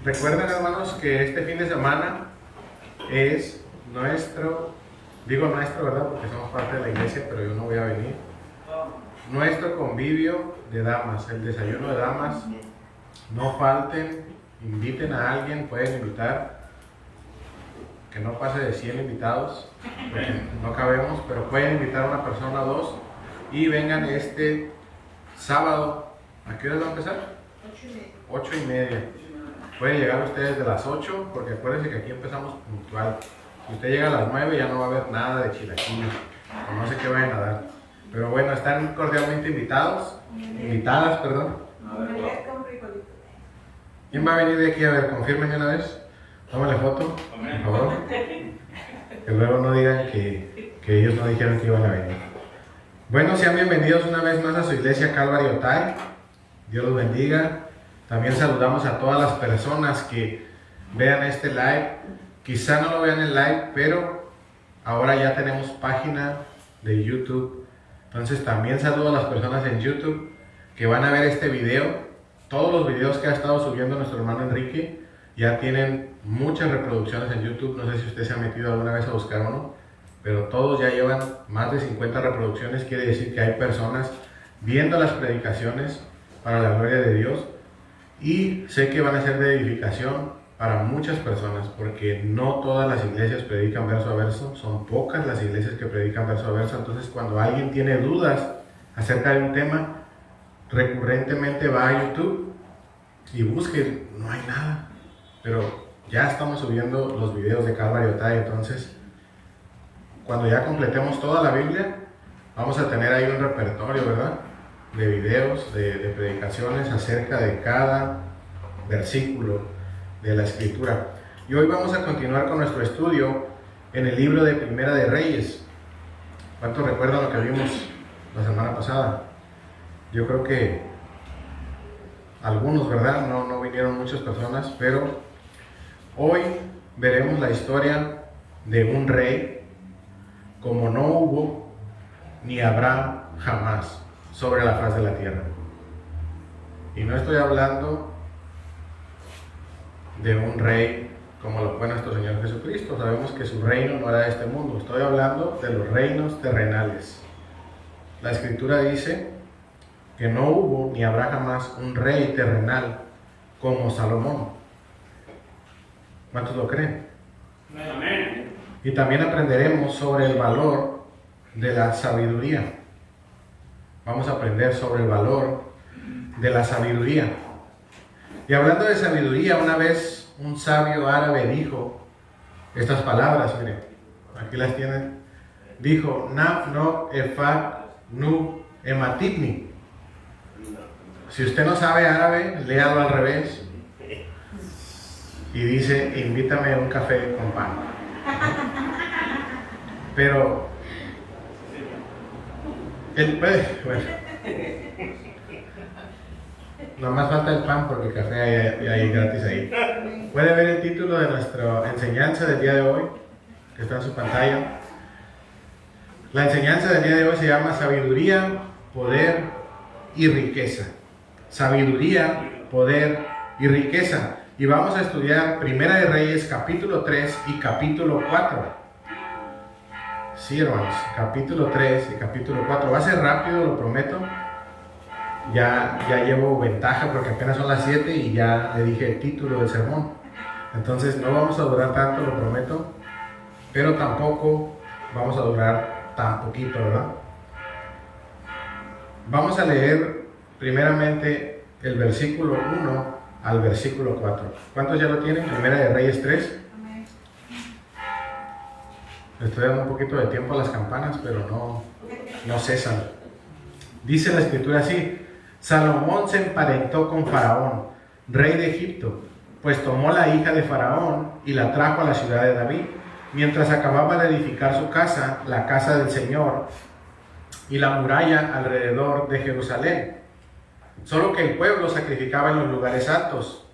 Recuerden, hermanos, que este fin de semana es digo nuestro, ¿verdad? Porque somos parte de la iglesia, pero yo no voy a venir. Nuestro convivio de damas, el desayuno de damas. No falten, inviten a alguien, pueden invitar, que no pase de 100 invitados, porque no cabemos, pero pueden invitar a una persona o dos y vengan este sábado. ¿A qué hora va a empezar? 8:30. Pueden llegar ustedes de las 8, porque acuérdense que aquí empezamos puntual. Si usted llega a las 9 ya no va a haber nada de chilaquiles, o no sé qué vayan a dar. Pero bueno, están cordialmente invitadas, perdón. ¿Quién va a venir de aquí? A ver, confirmen una vez. Tómale foto, por favor. Que luego no digan que ellos no dijeron que iban a venir. Bueno, sean bienvenidos una vez más a su iglesia Calvary Otay. Dios los bendiga. También saludamos a todas las personas que vean este live. Quizá no lo vean en live, pero ahora ya tenemos página de YouTube. Entonces también saludo a las personas en YouTube que van a ver este video. Todos los videos que ha estado subiendo nuestro hermano Enrique ya tienen muchas reproducciones en YouTube. No sé si usted se ha metido alguna vez a buscar uno, pero todos ya llevan más de 50 reproducciones. Quiere decir que hay personas viendo las predicaciones para la gloria de Dios, y sé que van a ser de edificación para muchas personas, porque no todas las iglesias predican verso a verso, son pocas las iglesias que predican verso a verso. Entonces, cuando alguien tiene dudas acerca de un tema, recurrentemente va a YouTube y busque, no hay nada, pero ya estamos subiendo los videos de Calvary Otay. Entonces, cuando ya completemos toda la Biblia, vamos a tener ahí un repertorio, ¿verdad?, de videos, de predicaciones acerca de cada versículo de la Escritura. Y hoy vamos a continuar con nuestro estudio en el libro de Primera de Reyes. ¿Cuántos recuerdan lo que vimos la semana pasada? Yo creo que algunos, ¿verdad? No vinieron muchas personas, pero hoy veremos la historia de un rey como no hubo ni habrá jamás sobre la faz de la tierra. Y no estoy hablando de un rey como lo fue nuestro Señor Jesucristo. Sabemos que su reino no era de este mundo. Estoy hablando de los reinos terrenales. La Escritura dice que no hubo ni habrá jamás un rey terrenal como Salomón. ¿Cuántos lo creen? Amén. Y también aprenderemos sobre el valor de la sabiduría. Vamos a aprender sobre el valor de la sabiduría. Y hablando de sabiduría, una vez un sabio árabe dijo estas palabras, miren, aquí las tienen. Dijo, Naf no efat nu ematibni. Si usted no sabe árabe, léalo al revés. Y dice, invítame a un café con pan. Pero, bueno, nomás falta el pan porque el café hay gratis ahí. Puede ver el título de nuestra enseñanza del día de hoy, que está en su pantalla. La enseñanza del día de hoy se llama Sabiduría, Poder y Riqueza. Sabiduría, Poder y Riqueza. Y vamos a estudiar Primera de Reyes, capítulo 3 y capítulo 4. Sí, hermanos, capítulo 3 y capítulo 4. Va a ser rápido, lo prometo. Ya llevo ventaja porque apenas son las 7 y ya le dije el título del sermón. Entonces no vamos a durar tanto, lo prometo. Pero tampoco vamos a durar tan poquito, ¿verdad? Vamos a leer primeramente el versículo 1 al versículo 4. ¿Cuántos ya lo tienen? Primera de Reyes 3. Le estoy dando un poquito de tiempo a las campanas, pero no cesan. Dice la Escritura así: Salomón se emparentó con Faraón, rey de Egipto, pues tomó la hija de Faraón y la trajo a la ciudad de David, mientras acababa de edificar su casa, la casa del Señor, y la muralla alrededor de Jerusalén. Solo que el pueblo sacrificaba en los lugares altos.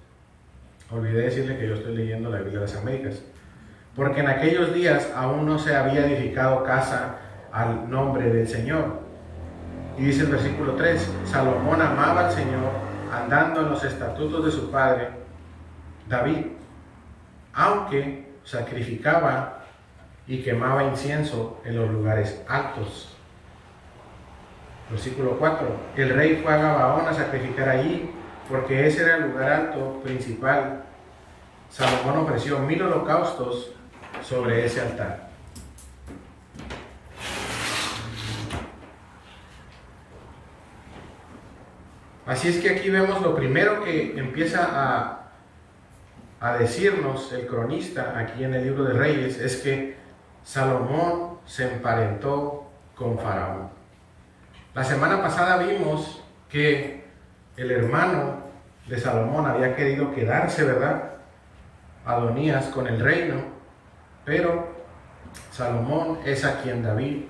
Olvidé decirle que yo estoy leyendo la Biblia de las Américas. Porque en aquellos días aún no se había edificado casa al nombre del Señor. Y dice el versículo 3, Salomón amaba al Señor, andando en los estatutos de su padre, David, aunque sacrificaba y quemaba incienso en los lugares altos. Versículo 4. El rey fue a Gabaón a sacrificar allí, porque ese era el lugar alto principal. Salomón ofreció 1000 holocaustos sobre ese altar. Así es que aquí vemos lo primero que empieza a decirnos el cronista aquí en el libro de Reyes, es que Salomón se emparentó con Faraón. La semana pasada vimos que el hermano de Salomón había querido quedarse, ¿verdad?, Adonías, con el reino, pero Salomón es a quien David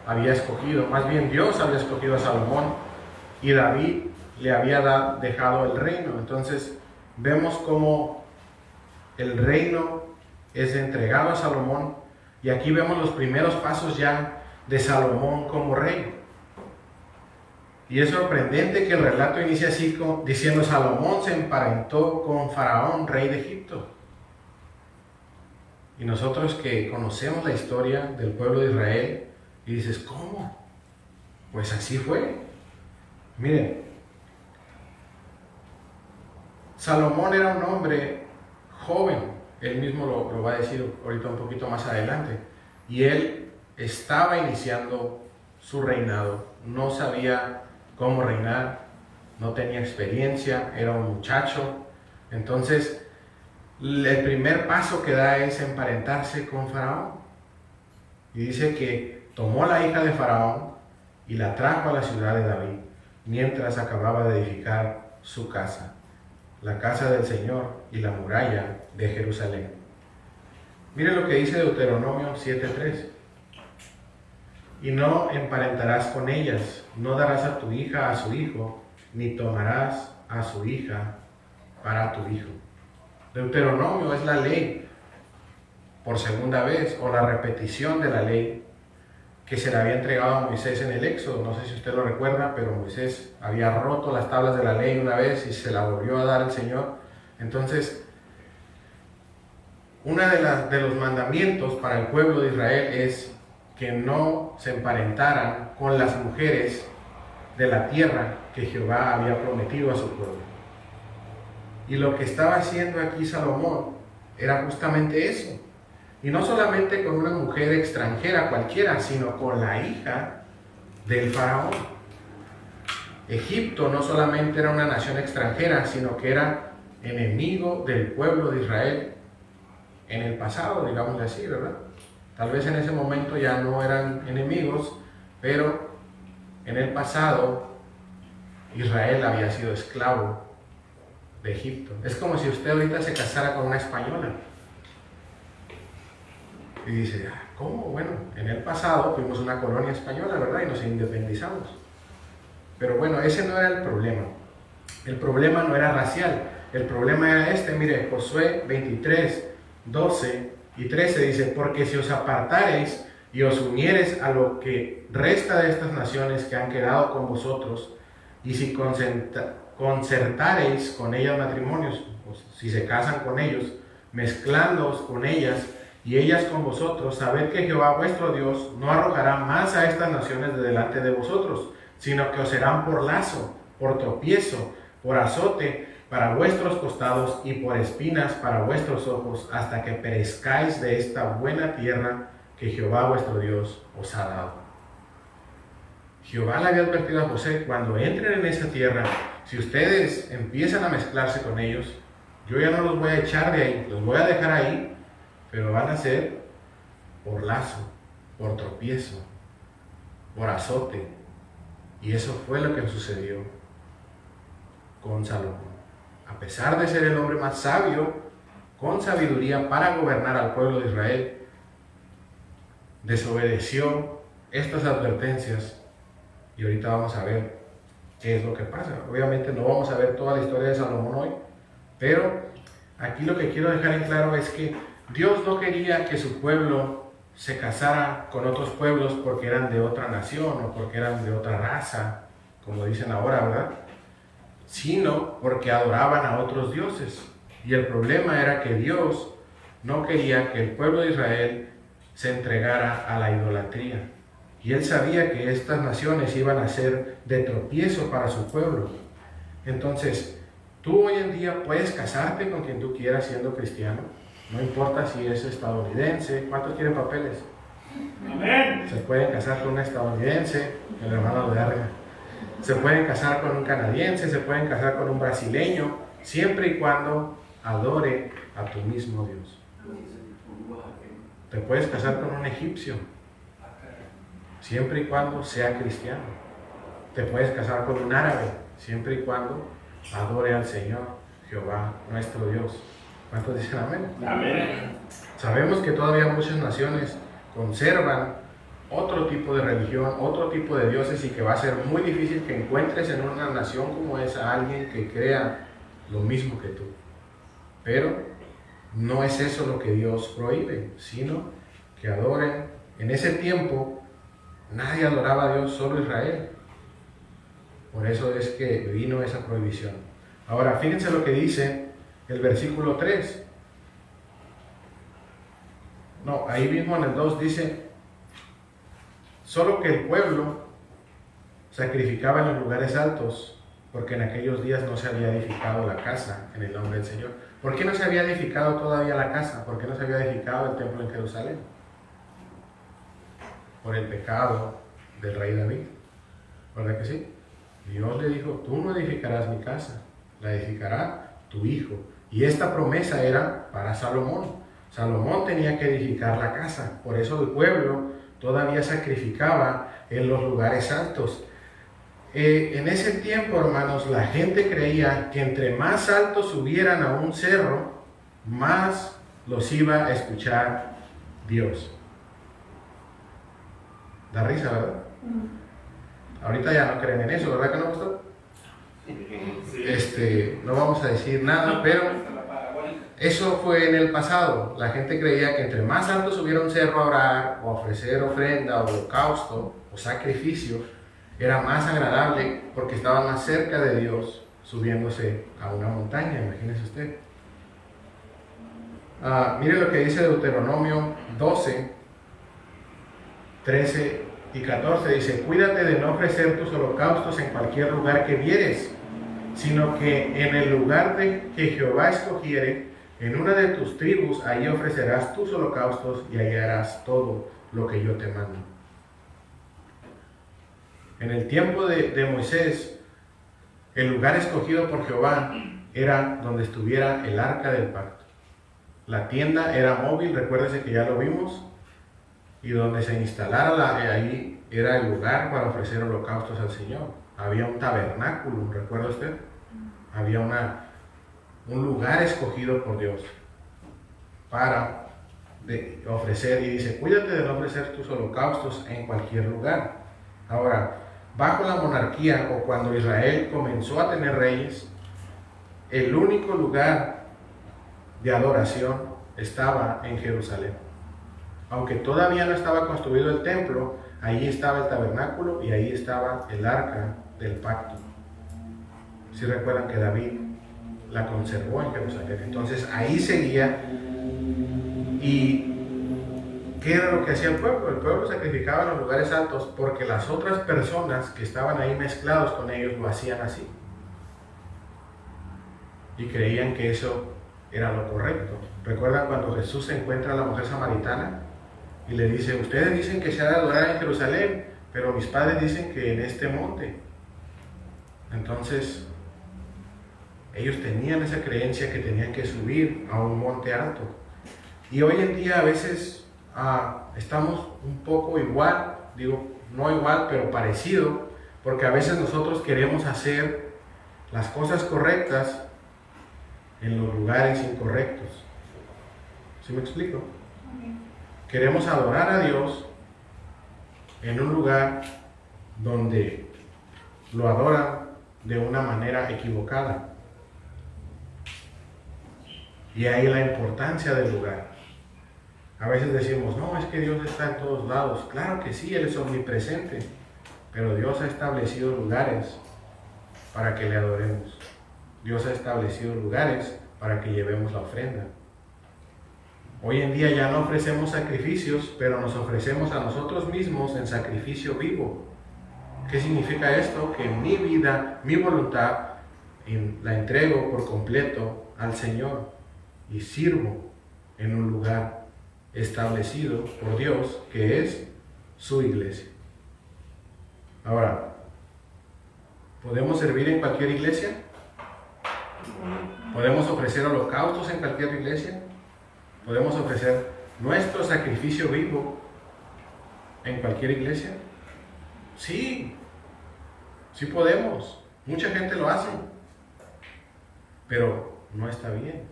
había escogido, más bien Dios había escogido a Salomón y David le había dejado el reino. Entonces vemos cómo el reino es entregado a Salomón y aquí vemos los primeros pasos ya de Salomón como rey. Y es sorprendente que el relato inicie así, diciendo: Salomón se emparentó con Faraón, rey de Egipto. Y nosotros que conocemos la historia del pueblo de Israel, y dices, ¿cómo? Pues así fue. Miren, Salomón era un hombre joven, él mismo lo va a decir ahorita un poquito más adelante, y él estaba iniciando su reinado, no sabía cómo reinar, no tenía experiencia, era un muchacho. Entonces el primer paso que da es emparentarse con Faraón, y dice que tomó la hija de Faraón y la trajo a la ciudad de David mientras acababa de edificar su casa, la casa del Señor y la muralla de Jerusalén. Miren lo que dice Deuteronomio 7:3. Y no emparentarás con ellas, no darás a tu hija a su hijo, ni tomarás a su hija para tu hijo. Deuteronomio es la ley por segunda vez, o la repetición de la ley que se le había entregado a Moisés en el Éxodo. No sé si usted lo recuerda, pero Moisés había roto las tablas de la ley una vez y se la volvió a dar el Señor. Entonces, uno de los mandamientos para el pueblo de Israel es que no se emparentaran con las mujeres de la tierra que Jehová había prometido a su pueblo. Y lo que estaba haciendo aquí Salomón era justamente eso. Y no solamente con una mujer extranjera cualquiera, sino con la hija del faraón. Egipto no solamente era una nación extranjera, sino que era enemigo del pueblo de Israel en el pasado, digámosle así, ¿verdad? Tal vez en ese momento ya no eran enemigos, pero en el pasado Israel había sido esclavo de Egipto. Es como si usted ahorita se casara con una española. Y dice, ¿cómo? Bueno, en el pasado fuimos una colonia española, ¿verdad? Y nos independizamos. Pero bueno, ese no era el problema. El problema no era racial. El problema era este. Mire, Josué 23, 12 y 13 dice: porque si os apartareis y os uniereis a lo que resta de estas naciones que han quedado con vosotros, y si concertareis con ellas matrimonios, pues, si se casan con ellos, mezclándoos con ellas y ellas con vosotros, sabed que Jehová vuestro Dios no arrojará más a estas naciones de delante de vosotros, sino que os serán por lazo, por tropiezo, por azote para vuestros costados y por espinas para vuestros ojos, hasta que perezcáis de esta buena tierra que Jehová vuestro Dios os ha dado. Jehová le había advertido a José: cuando entren en esa tierra, si ustedes empiezan a mezclarse con ellos, yo ya no los voy a echar de ahí, los voy a dejar ahí, pero van a ser por lazo, por tropiezo, por azote. Y eso fue lo que sucedió con Salomón. A pesar de ser el hombre más sabio, con sabiduría para gobernar al pueblo de Israel, desobedeció estas advertencias. Y ahorita vamos a ver qué es lo que pasa. Obviamente no vamos a ver toda la historia de Salomón hoy, pero aquí lo que quiero dejar en claro es que Dios no quería que su pueblo se casara con otros pueblos porque eran de otra nación o porque eran de otra raza, como dicen ahora, ¿verdad? Sino porque adoraban a otros dioses. Y el problema era que Dios no quería que el pueblo de Israel se entregara a la idolatría. Y Él sabía que estas naciones iban a ser de tropiezo para su pueblo. Entonces, tú hoy en día puedes casarte con quien tú quieras siendo cristiano. No importa si es estadounidense. ¿Cuántos quieren papeles? Amén. Se pueden casar con un estadounidense, el hermano de Arga. Se pueden casar con un canadiense, se pueden casar con un brasileño, siempre y cuando adore a tu mismo Dios. Te puedes casar con un egipcio, siempre y cuando sea cristiano. Te puedes casar con un árabe, siempre y cuando adore al Señor, Jehová, nuestro Dios. ¿Cuántos dicen amén? Amén. Sabemos que todavía muchas naciones conservan otro tipo de religión, otro tipo de dioses, y que va a ser muy difícil que encuentres en una nación como esa a alguien que crea lo mismo que tú. Pero no es eso lo que Dios prohíbe, sino que adoren. En ese tiempo nadie adoraba a Dios, solo Israel. Por eso es que vino esa prohibición. Ahora, fíjense lo que dice el versículo 3. No, ahí mismo en el 2 dice: solo que el pueblo sacrificaba en los lugares altos, porque en aquellos días no se había edificado la casa en el nombre del Señor. ¿Por qué no se había edificado todavía la casa? ¿Por qué no se había edificado el templo en Jerusalén? Por el pecado del rey David. ¿Verdad que sí? Dios le dijo: tú no edificarás mi casa, la edificará tu hijo. Y esta promesa era para Salomón. Salomón tenía que edificar la casa. Por eso el pueblo todavía sacrificaba en los lugares altos. En ese tiempo, hermanos, la gente creía que entre más altos subieran a un cerro, más los iba a escuchar Dios. Da risa, ¿verdad? Ahorita ya no creen en eso, ¿verdad que no, pastor? No vamos a decir nada, pero eso fue en el pasado. La gente creía que entre más alto subiera un cerro a orar, o a ofrecer ofrenda, o holocausto, o sacrificio, era más agradable porque estaban más cerca de Dios subiéndose a una montaña. Imagínese usted. Mire lo que dice Deuteronomio 12, 13 y 14. Dice: cuídate de no ofrecer tus holocaustos en cualquier lugar que vieres, sino que en el lugar que Jehová escogiere, en una de tus tribus, ahí ofrecerás tus holocaustos y ahí harás todo lo que yo te mando. En el tiempo de Moisés, el lugar escogido por Jehová era donde estuviera el arca del pacto. La tienda era móvil, recuérdese que ya lo vimos, y donde se instalara ahí era el lugar para ofrecer holocaustos al Señor. Había un tabernáculo, ¿recuerda usted? Había un lugar escogido por Dios para ofrecer, y dice: cuídate de no ofrecer tus holocaustos en cualquier lugar. Ahora, bajo la monarquía, o cuando Israel comenzó a tener reyes, el único lugar de adoración estaba en Jerusalén. Aunque todavía no estaba construido el templo, ahí estaba el tabernáculo y ahí estaba el arca del pacto. Si recuerdan que David la conservó en Jerusalén, entonces ahí seguía. ¿Y qué era lo que hacía el pueblo? El pueblo sacrificaba en los lugares altos porque las otras personas que estaban ahí mezclados con ellos lo hacían así, y creían que eso era lo correcto. ¿Recuerdan cuando Jesús se encuentra a la mujer samaritana y le dice: ustedes dicen que se ha de adorar en Jerusalén, pero mis padres dicen que en este monte? Entonces ellos tenían esa creencia que tenían que subir a un monte alto. Y hoy en día a veces estamos un poco igual, digo no igual, pero parecido, porque a veces nosotros queremos hacer las cosas correctas en los lugares incorrectos. ¿Sí me explico? Queremos adorar a Dios en un lugar donde lo adoran de una manera equivocada. Y ahí la importancia del lugar. A veces decimos: no, es que Dios está en todos lados. Claro que sí, Él es omnipresente, pero Dios ha establecido lugares para que le adoremos. Dios ha establecido lugares para que llevemos la ofrenda. Hoy en día ya no ofrecemos sacrificios, pero nos ofrecemos a nosotros mismos en sacrificio vivo. ¿Qué significa esto? Que mi vida, mi voluntad, la entrego por completo al Señor y sirvo en un lugar establecido por Dios, que es su iglesia. Ahora, ¿podemos servir en cualquier iglesia? ¿Podemos ofrecer holocaustos en cualquier iglesia? ¿Podemos ofrecer nuestro sacrificio vivo en cualquier iglesia? Sí, sí podemos. Mucha gente lo hace, pero no está bien.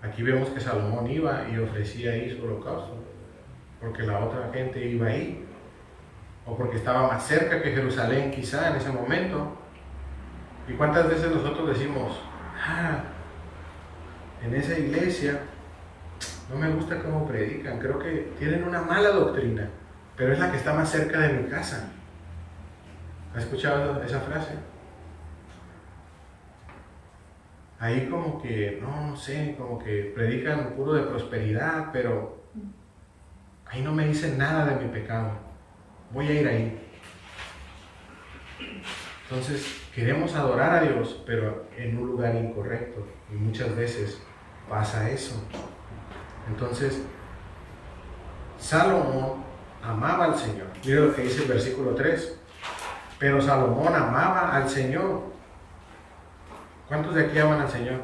Aquí vemos que Salomón iba y ofrecía ahí su holocausto, porque la otra gente iba ahí, o porque estaba más cerca que Jerusalén quizá en ese momento. ¿Y cuántas veces nosotros decimos, en esa iglesia no me gusta cómo predican, creo que tienen una mala doctrina, pero es la que está más cerca de mi casa? ¿Has escuchado esa frase? Ahí como que, no sé, como que predican puro de prosperidad, pero ahí no me dicen nada de mi pecado. Voy a ir ahí. Entonces, queremos adorar a Dios, pero en un lugar incorrecto. Y muchas veces pasa eso. Entonces, Salomón amaba al Señor. Mira lo que dice el versículo 3. Pero Salomón amaba al Señor. ¿Cuántos de aquí aman al Señor?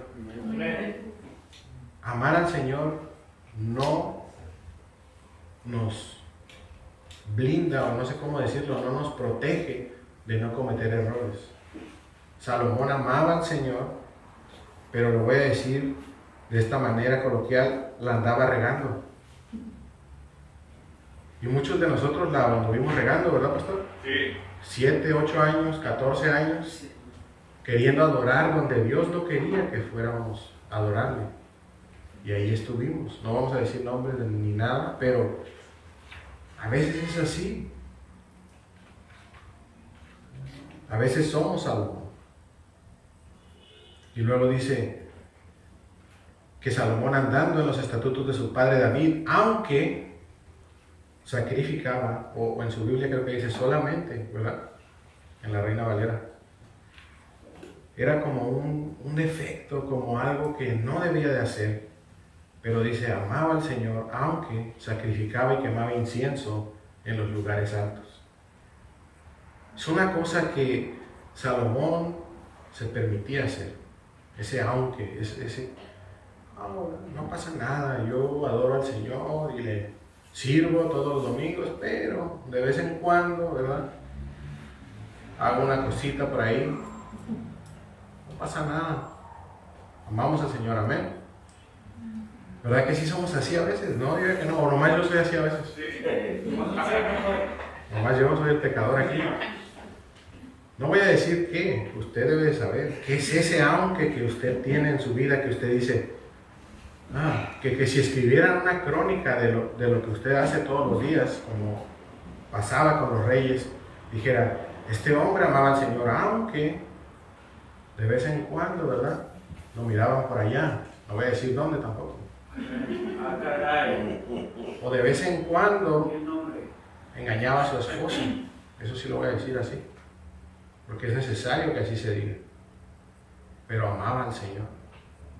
Amar al Señor no nos blinda, o no sé cómo decirlo, no nos protege de no cometer errores. Salomón amaba al Señor, pero lo voy a decir de esta manera coloquial, la andaba regando. Y muchos de nosotros la anduvimos regando, ¿verdad, pastor? Sí. 7, 8 años, 14 años, queriendo adorar donde Dios no quería que fuéramos a adorarle. Y ahí estuvimos. No vamos a decir nombres ni nada, pero a veces es así. A veces somos Salomón. Y luego dice que Salomón, andando en los estatutos de su padre David, aunque sacrificaba, o en su Biblia creo que dice solamente, ¿verdad? En la Reina Valera. Era como un defecto, como algo que no debía de hacer. Pero dice, amaba al Señor, aunque sacrificaba y quemaba incienso en los lugares altos. Es una cosa que Salomón se permitía hacer. Ese aunque, no pasa nada, yo adoro al Señor y le sirvo todos los domingos, pero de vez en cuando, ¿verdad? Hago una cosita por ahí. No pasa nada. Amamos al Señor, amén. ¿Verdad que sí somos así a veces? No, diga que no, o nomás yo soy así a veces. Nomás yo soy el pecador aquí. No voy a decir qué, usted debe saber. ¿Qué es ese aunque que usted tiene en su vida que usted dice, que si escribieran una crónica de lo que usted hace todos los días, como pasaba con los reyes, dijera, este hombre amaba al Señor, aunque de vez en cuando, ¿verdad? Lo miraban por allá. No voy a decir dónde tampoco. O de vez en cuando engañaba a su esposa. Eso sí lo voy a decir así, porque es necesario que así se diga. Pero amaba al Señor.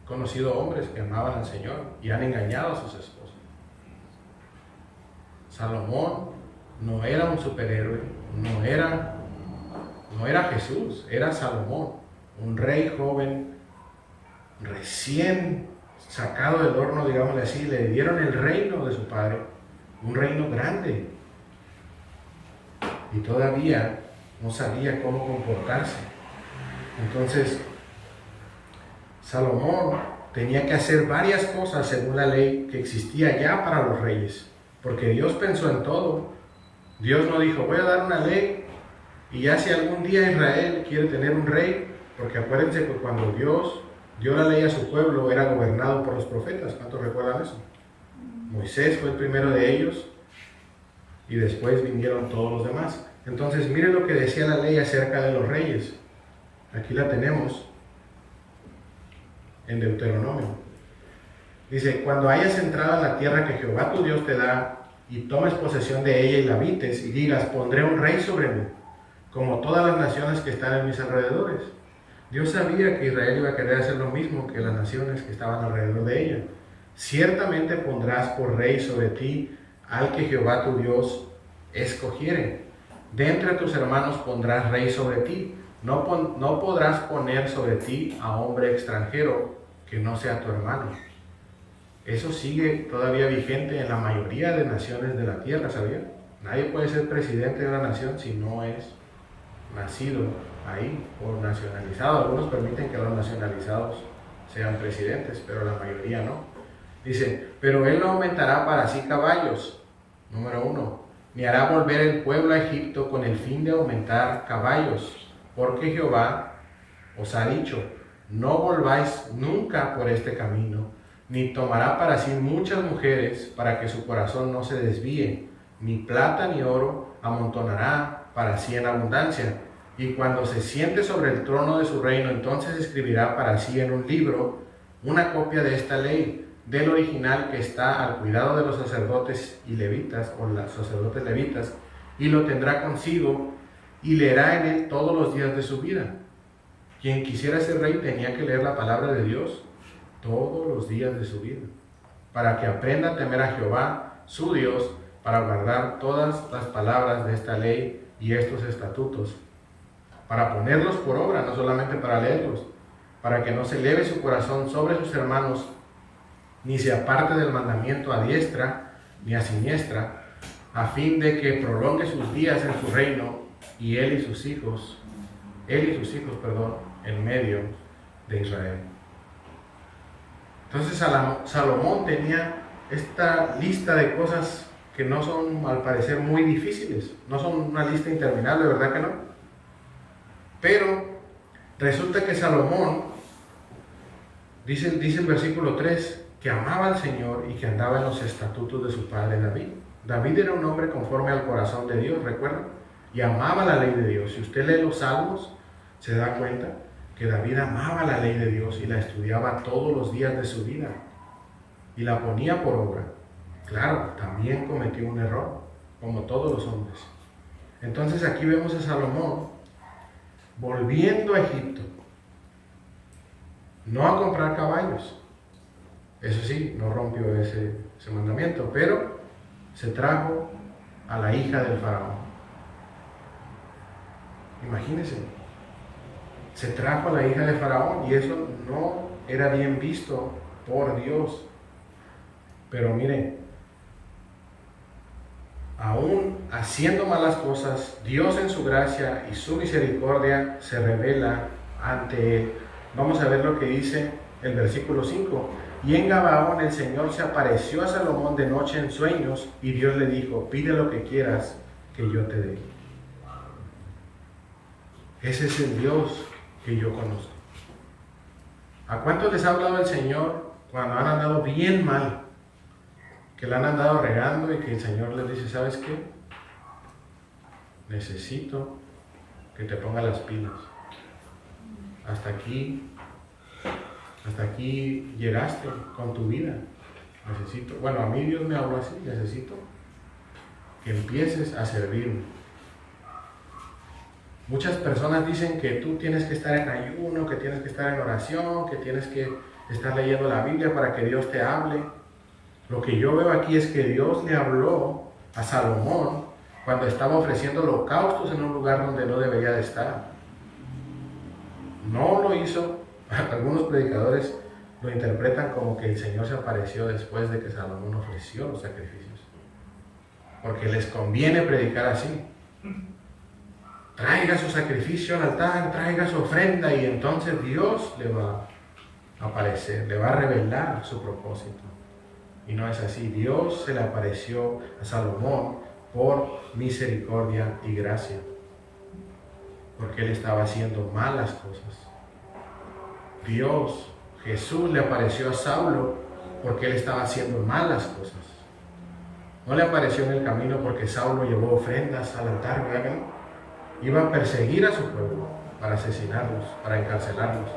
He conocido hombres que amaban al Señor y han engañado a sus esposas. Salomón no era un superhéroe, no era Jesús, era Salomón, un rey joven, recién sacado del horno, digámosle así. Le dieron el reino de su padre, un reino grande, y todavía no sabía cómo comportarse. Entonces, Salomón tenía que hacer varias cosas según la ley que existía ya para los reyes, porque Dios pensó en todo. Dios no dijo, voy a dar una ley y ya si algún día Israel quiere tener un rey, porque acuérdense que cuando Dios dio la ley a su pueblo era gobernado por los profetas. ¿Cuántos recuerdan eso? Moisés fue el primero de ellos y después vinieron todos los demás. Entonces miren lo que decía la ley acerca de los reyes. Aquí la tenemos. en Deuteronomio. Dice, cuando hayas entrado en la tierra que Jehová tu Dios te da, y tomes posesión de ella y la habites, y digas, pondré un rey sobre mí, como todas las naciones que están en mis alrededores. Dios sabía que Israel iba a querer hacer lo mismo que las naciones que estaban alrededor de ella. Ciertamente pondrás por rey sobre ti al que Jehová tu Dios escogiere. De entre tus hermanos pondrás rey sobre ti. No podrás poner sobre ti a hombre extranjero que no sea tu hermano. Eso sigue todavía vigente en la mayoría de naciones de la tierra, ¿sabía? Nadie puede ser presidente de una nación si no es nacido ahí o nacionalizado. Algunos permiten que los nacionalizados sean presidentes, pero la mayoría no. Dice, pero él no aumentará para sí caballos, número 1, ni hará volver el pueblo a Egipto con el fin de aumentar caballos, porque Jehová os ha dicho, no volváis nunca por este camino, ni tomará para sí muchas mujeres para que su corazón no se desvíe, ni plata ni oro amontonará para sí en abundancia. Y cuando se siente sobre el trono de su reino, entonces escribirá para sí en un libro una copia de esta ley, del original que está al cuidado de los sacerdotes y levitas, o los sacerdotes levitas, y lo tendrá consigo y leerá en él todos los días de su vida. Quien quisiera ser rey tenía que leer la palabra de Dios todos los días de su vida, para que aprenda a temer a Jehová, su Dios, para guardar todas las palabras de esta ley y estos estatutos, para ponerlos por obra, no solamente para leerlos, para que no se eleve su corazón sobre sus hermanos, ni se aparte del mandamiento a diestra ni a siniestra, a fin de que prolongue sus días en su reino, y él y sus hijos, en medio de Israel. Entonces Salomón tenía esta lista de cosas que no son, al parecer, muy difíciles, no son una lista interminable, ¿verdad que no? Pero resulta que Salomón, dice el versículo 3, que amaba al Señor y que andaba en los estatutos de su padre David. David era un hombre conforme al corazón de Dios, ¿recuerdan? Y amaba la ley de Dios. Si usted lee los Salmos, se da cuenta que David amaba la ley de Dios y la estudiaba todos los días de su vida y la ponía por obra. Claro, también cometió un error, como todos los hombres. Entonces aquí vemos a Salomón volviendo a Egipto, no a comprar caballos. Eso sí, no rompió ese mandamiento, pero se trajo a la hija del faraón. Imagínense, se trajo a la hija de Faraón y eso no era bien visto por Dios. Pero miren, aún haciendo malas cosas, Dios en su gracia y su misericordia se revela ante él. Vamos a ver lo que dice el versículo 5. Y en Gabaón el Señor se apareció a Salomón de noche en sueños y Dios le dijo, pide lo que quieras que yo te dé. Ese es el Dios que yo conozco. ¿A cuántos les ha hablado el Señor cuando han andado bien mal? Que la han andado regando y que el Señor les dice, ¿sabes qué? Necesito que te pongas las pilas. Hasta aquí llegaste con tu vida. Bueno, a mí Dios me habló así, necesito que empieces a servirme. Muchas personas dicen que tú tienes que estar en ayuno, que tienes que estar en oración, que tienes que estar leyendo la Biblia para que Dios te hable. Lo que yo veo aquí es que Dios le habló a Salomón cuando estaba ofreciendo holocaustos en un lugar donde no debería de estar. No lo hizo. Algunos predicadores lo interpretan como que el Señor se apareció después de que Salomón ofreció los sacrificios, porque les conviene predicar así. Traiga su sacrificio al altar, traiga su ofrenda y entonces Dios le va a aparecer, le va a revelar su propósito. Y no es así. Dios se le apareció a Salomón por misericordia y gracia, porque él estaba haciendo malas cosas. Jesús le apareció a Saulo porque él estaba haciendo malas cosas. No le apareció en el camino porque Saulo llevó ofrendas al altar, ¿verdad? Iba a perseguir a su pueblo para asesinarlos, para encarcelarlos.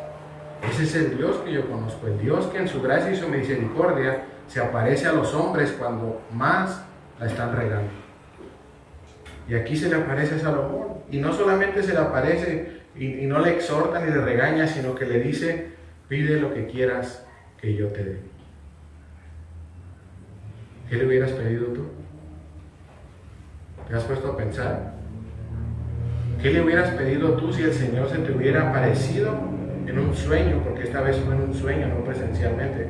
Ese es el Dios que yo conozco, el Dios que en su gracia y su misericordia se aparece a los hombres cuando más la están regando. Y aquí se le aparece a Salomón, y no solamente se le aparece y no le exhorta ni le regaña, sino que le dice: pide lo que quieras que yo te dé. ¿Qué le hubieras pedido tú? ¿Te has puesto a pensar? ¿Qué le hubieras pedido tú si el Señor se te hubiera aparecido en un sueño, porque esta vez fue en un sueño, no presencialmente,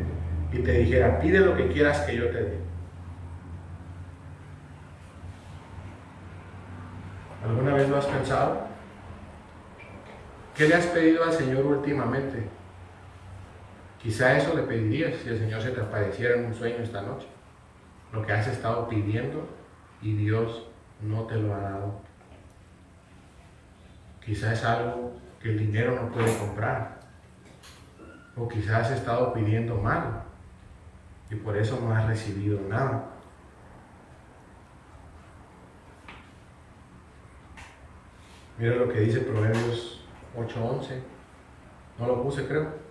y te dijera: pide lo que quieras que yo te dé? ¿Alguna vez lo has pensado? ¿Qué le has pedido al Señor últimamente? Quizá eso le pedirías si el Señor se te apareciera en un sueño esta noche. Lo que has estado pidiendo y Dios no te lo ha dado. Quizá es algo que el dinero no puede comprar. O quizás has estado pidiendo mal y por eso no has recibido nada. Mira lo que dice Proverbios 8:11. No lo puse, creo.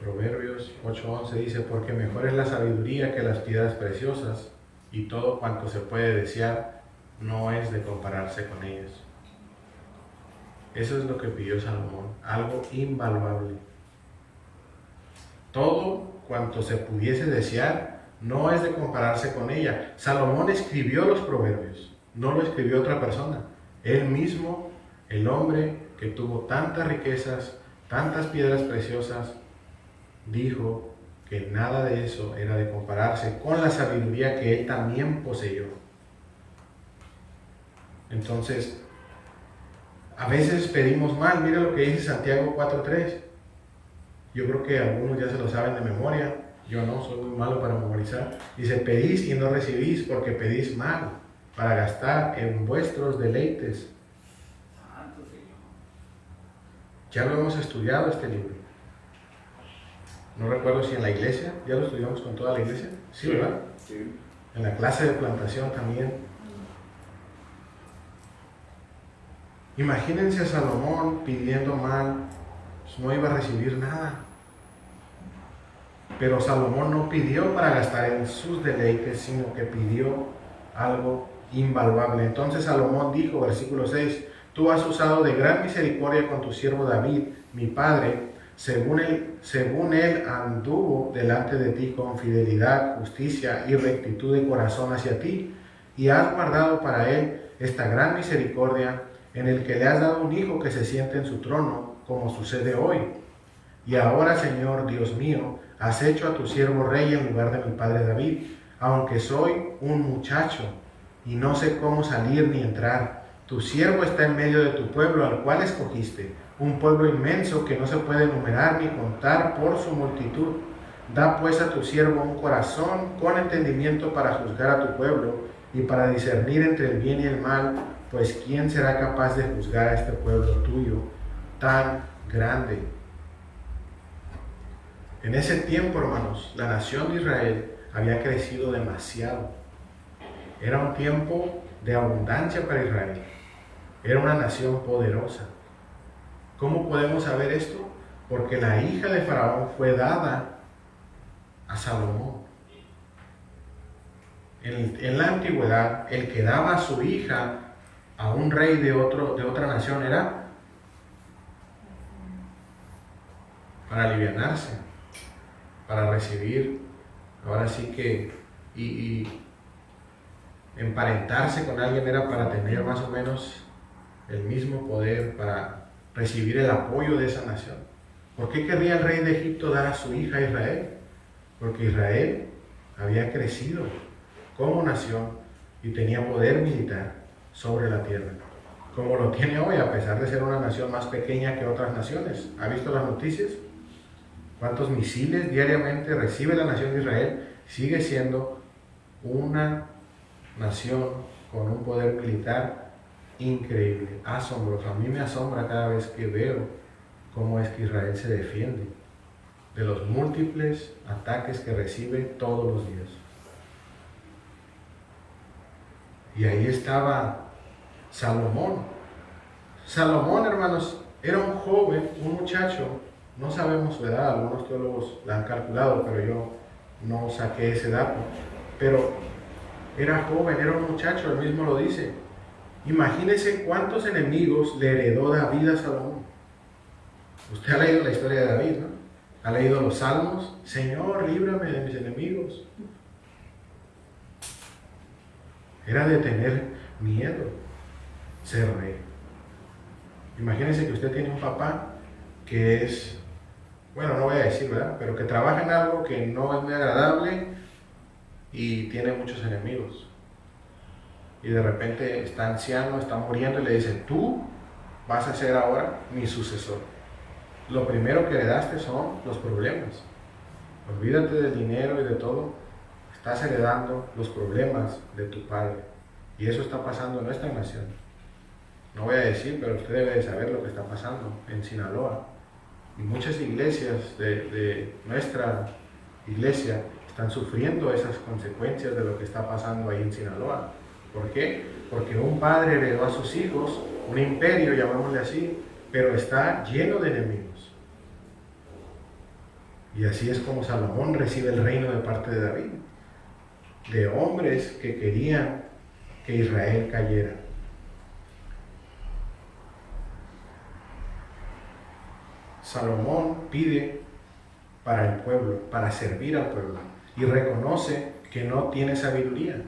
Proverbios 8:11 dice: porque mejor es la sabiduría que las piedras preciosas, y todo cuanto se puede desear no es de compararse con ellas. Eso es lo que pidió Salomón, algo invaluable. Todo cuanto se pudiese desear no es de compararse con ella. Salomón escribió los proverbios, no lo escribió otra persona. Él mismo, el hombre que tuvo tantas riquezas, tantas piedras preciosas, dijo que nada de eso era de compararse con la sabiduría que él también poseyó. Entonces, a veces pedimos mal. Mira lo que dice Santiago 4:3. Yo creo que algunos ya se lo saben de memoria. Yo no, soy muy malo para memorizar. Dice: pedís y no recibís porque pedís mal, para gastar en vuestros deleites. Ya lo hemos estudiado este libro. No recuerdo si en la iglesia, ya lo estudiamos con toda la iglesia. Sí, ¿verdad? Sí. En la clase de plantación también. Imagínense a Salomón pidiendo mal, pues no iba a recibir nada. Pero Salomón no pidió para gastar en sus deleites, sino que pidió algo invaluable. Entonces Salomón dijo, versículo 6, tú has usado de gran misericordia con tu siervo David, mi padre, según él anduvo delante de ti con fidelidad, justicia y rectitud de corazón hacia ti, y has guardado para él esta gran misericordia, en el que le has dado un hijo que se siente en su trono, como sucede hoy. Y ahora, Señor Dios mío, has hecho a tu siervo rey en lugar de mi padre David, aunque soy un muchacho y no sé cómo salir ni entrar. Tu siervo está en medio de tu pueblo, al cual escogiste, un pueblo inmenso que no se puede enumerar ni contar por su multitud. Da pues a tu siervo un corazón con entendimiento para juzgar a tu pueblo y para discernir entre el bien y el mal, pues ¿quién será capaz de juzgar a este pueblo tuyo tan grande? En ese tiempo, hermanos, la nación de Israel había crecido demasiado. Era un tiempo de abundancia para Israel. Era una nación poderosa. ¿Cómo podemos saber esto? Porque la hija de Faraón fue dada a Salomón. En la antigüedad, el que daba a su hija a un rey de otra nación era para alivianarse, para recibir, ahora sí que, y emparentarse con alguien era para tener más o menos el mismo poder, para recibir el apoyo de esa nación. ¿Por qué querría el rey de Egipto dar a su hija a Israel? Porque Israel había crecido como nación y tenía poder militar sobre la tierra, como lo tiene hoy, a pesar de ser una nación más pequeña que otras naciones. ¿Ha visto las noticias? ¿Cuántos misiles diariamente recibe la nación de Israel? Sigue siendo una nación con un poder militar increíble, asombroso. A mí me asombra cada vez que veo cómo es que Israel se defiende. de los múltiples ataques que recibe todos los días. Y ahí estaba Salomón. Salomón, hermanos, era un joven, un muchacho, no sabemos su edad, algunos teólogos la han calculado, pero yo no saqué ese dato. Pero era joven, era un muchacho, él mismo lo dice. Imagínese cuántos enemigos le heredó David a Salomón. Usted ha leído la historia de David, ¿no? Ha leído los salmos. Señor, líbrame de mis enemigos. Era de tener miedo ser rey. Imagínese que usted tiene un papá que es, bueno, no voy a decir, ¿verdad? Pero que trabaja en algo que no es muy agradable y tiene muchos enemigos. Y de repente está anciano, está muriendo y le dice, tú vas a ser ahora mi sucesor. Lo primero que heredaste son los problemas. Olvídate del dinero y de todo. Estás heredando los problemas de tu padre. Y eso está pasando en nuestra nación. No voy a decir, pero usted debe de saber lo que está pasando en Sinaloa. Y muchas iglesias de nuestra iglesia están sufriendo esas consecuencias de lo que está pasando ahí en Sinaloa. ¿Por qué? Porque un padre heredó a sus hijos un imperio, llamémosle así, pero está lleno de enemigos. Y así es como Salomón recibe el reino de parte de David, de hombres que querían que Israel cayera. Salomón pide para el pueblo, para servir al pueblo, y reconoce que no tiene sabiduría.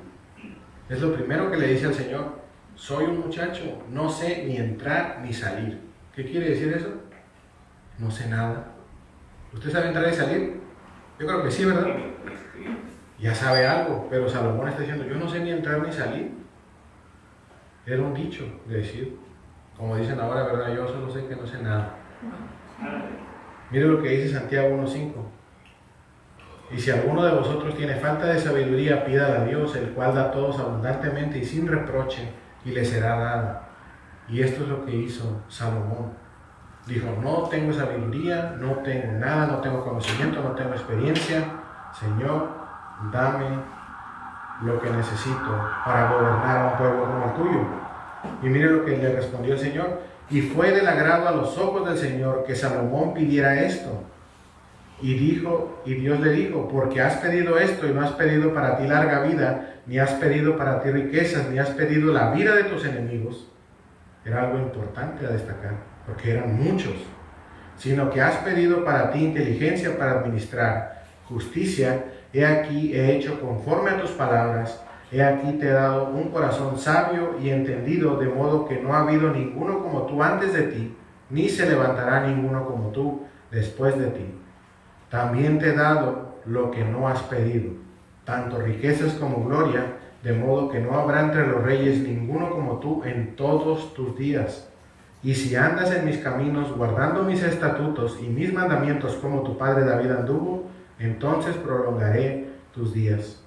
Es lo primero que le dice al Señor: soy un muchacho, no sé ni entrar ni salir. ¿Qué quiere decir eso? No sé nada. ¿Usted sabe entrar y salir? Yo creo que sí, ¿verdad? Ya sabe algo, pero Salomón está diciendo: yo no sé ni entrar ni salir. Era un dicho de decir, como dicen ahora, ¿verdad? Yo solo sé que no sé nada. Mire lo que dice Santiago 1:5. Y si alguno de vosotros tiene falta de sabiduría, pídala a Dios, el cual da a todos abundantemente y sin reproche, y le será dada. Y esto es lo que hizo Salomón. Dijo: no tengo sabiduría, no tengo nada, no tengo conocimiento, no tengo experiencia. Señor, dame lo que necesito para gobernar a un pueblo como el tuyo. Y mire lo que le respondió el Señor: y fue del agrado a los ojos del Señor que Salomón pidiera esto. Y Dios le dijo: porque has pedido esto y no has pedido para ti larga vida, ni has pedido para ti riquezas, ni has pedido la vida de tus enemigos. Era algo importante a destacar, porque eran muchos. Sino que has pedido para ti inteligencia para administrar, justicia. He aquí he hecho conforme a tus palabras. He aquí te he dado un corazón sabio y entendido, de modo que no ha habido ninguno como tú antes de ti, ni se levantará ninguno como tú después de ti. También te he dado lo que no has pedido, tanto riquezas como gloria, de modo que no habrá entre los reyes ninguno como tú en todos tus días. Y si andas en mis caminos, guardando mis estatutos y mis mandamientos como tu padre David anduvo, entonces prolongaré tus días.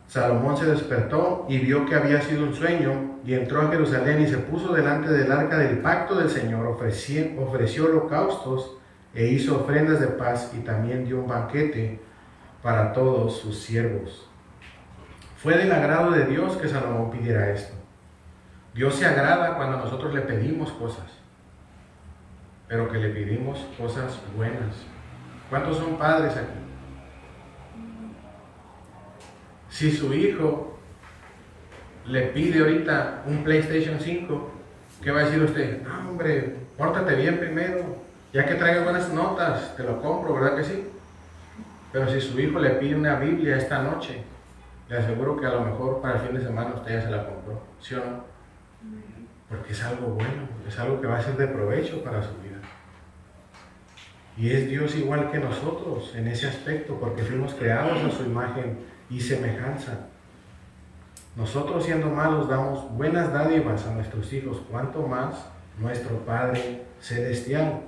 Salomón se despertó y vio que había sido un sueño, y entró a Jerusalén y se puso delante del arca del pacto del Señor, ofreció holocaustos e hizo ofrendas de paz, y también dio un banquete para todos sus siervos. Fue del agrado de Dios que Salomón pidiera esto. Dios se agrada cuando nosotros le pedimos cosas, pero que le pedimos cosas buenas. ¿Cuántos son padres aquí? Si su hijo le pide ahorita un PlayStation 5, ¿qué va a decir usted? No, hombre, pórtate bien primero, ya que traiga buenas notas, te lo compro, ¿verdad que sí? Pero si su hijo le pide una Biblia esta noche, le aseguro que a lo mejor para el fin de semana usted ya se la compró, ¿sí o no? Porque es algo bueno, es algo que va a ser de provecho para su vida. Y es Dios igual que nosotros en ese aspecto, porque fuimos creados a su imagen y semejanza. Nosotros, siendo malos, damos buenas dádivas a nuestros hijos, cuanto más nuestro Padre Celestial.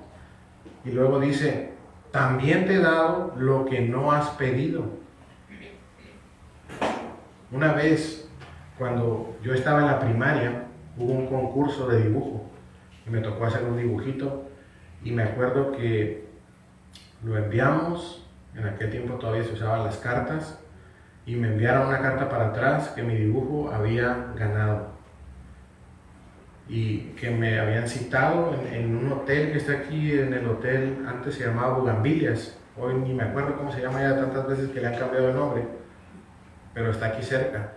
Y luego dice: también te he dado lo que no has pedido. Una vez, cuando yo estaba en la primaria, hubo un concurso de dibujo y me tocó hacer un dibujito, y me acuerdo que lo enviamos, en aquel tiempo todavía se usaban las cartas, y me enviaron una carta para atrás que mi dibujo había ganado y que me habían citado en un hotel que está aquí, en el hotel, antes se llamaba Bugambilias, hoy ni me acuerdo cómo se llama ya, tantas veces que le han cambiado el nombre, pero está aquí cerca,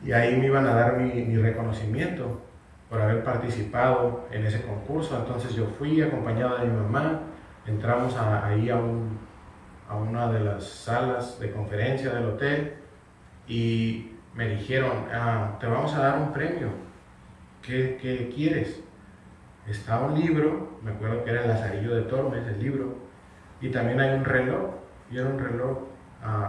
y ahí me iban a dar mi reconocimiento por haber participado en ese concurso. Entonces yo fui acompañado de mi mamá, entramos ahí a una de las salas de conferencia del hotel y me dijeron, te vamos a dar un premio, ¿qué quieres? Está un libro, me acuerdo que era el Lazarillo de Tormes, el libro, y también hay un reloj, y era un reloj